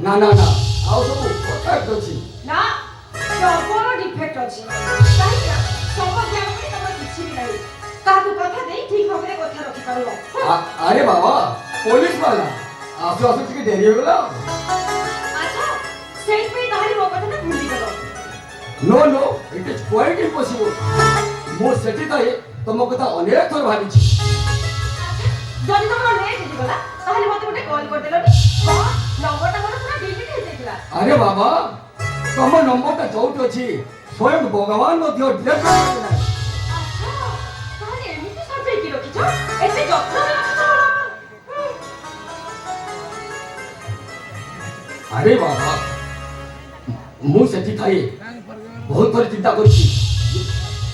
ନା ନା ନା ଆଉ ସବୁ ପରଫେକ୍ଟ ଅଛି। ନା ପ୍ରବଳ ଡିଫେକ୍ଟ ଅଛି କାହିଁକି ନା ସମ୍ପର୍କ ପାଇଁ ତମର କିଛି ବି ନାହିଁ କାହାକୁ କଥା ଦେଇ ଠିକ ଭାବରେ କଥା ରଖିପାରିବ। ଆରେ ବାବା ପୋଲିସ ବାଲା ଆସୁ ଆସୁ ଟିକେ ଡେରି ହେଇଗଲା। ଆଚ୍ଛା ସେଇଥିପାଇଁ ତାହେଲେ ମୋ କଥାଟା ଭୁଲିଗଲ। नो नो इट इज क्वाइट इम्पॉसिबल। ମୁଁ ସେଠି ଥାଏ ତମ କଥା ଅନେକ ଥର ଭାବିଛି। ଯଦି ତମର ଲେଟ୍ ହେଇଗଲା ତାହେଲେ ମତେ ଗୋଟେ କଲ୍ କରିଦେଲନି। ହଁ ନମ୍ବରଟା ମୋର ପୁରା ଡିଲିଟ୍ ହେଇଯାଇଥିଲା। ଆରେ ବାବା ତମ ନମ୍ବରଟା ଯୋଉଠି ଅଛି ସ୍ୱୟଂ ଭଗବାନ ମଧ୍ୟ ଡିଲିଟ୍ କରିଦେଲେ ନାହିଁ। ଆଚ୍ଛା ତାହେଲେ ଏମିତି ସଜେଇକି ରଖିଛ ଏତେ ଯତ୍ନରେ ରଖିଛ। ଆରେ ବାବା ମୁଁ ସେଠି ଥାଏ ବହୁତ ଥର ଚିନ୍ତା କରିଛି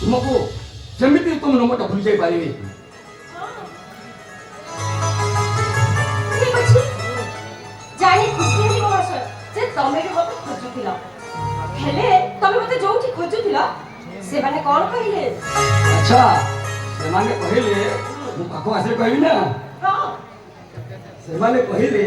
ତୁମକୁ କେମିତି ତୁମ ନମ୍ବରଟା ଭୁଲି ଯାଇପାରିବି। ଠିକ ଅଛି ଜାଣି ଖୁସି ହେଲି ମହାଶୟ ଯେ ତମେ ବି ମତେ ଖୋଜୁଥିଲ ହେଲେ ତମେ ମତେ ଯୋଉଠି ଖୋଜୁଥିଲ ସେମାନେ କଣ କହିଲେ? ଆଚ୍ଛା ସେମାନେ କହିଲେ ମୁଁ ପାଖ ଆସିଲେ କହିବି ନା। ହଁ ସେମାନେ କହିଲେ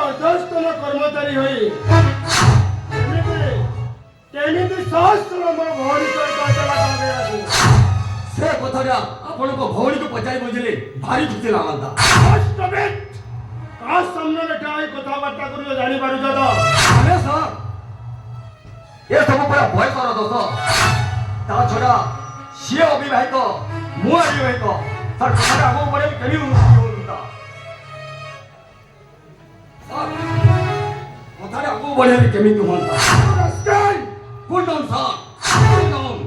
कर्मचारी होई केमिति सहस्र मोर भौणी सहित चला गया से कथाटा आपण को भौणी को पचाई बुझिले भारी खुशी लागंता वास्तविक का सामने रे काय कथाबार्ता करियो जानि पारु जदा अरे सर ये सब पूरा भय कर दोस्त ता छोड़ा सिए अविवाहित मु अविवाहित सर कथाटा आगो पड़े केमी उन्नति होता सर कथाटा आगो बढ़े केमी होता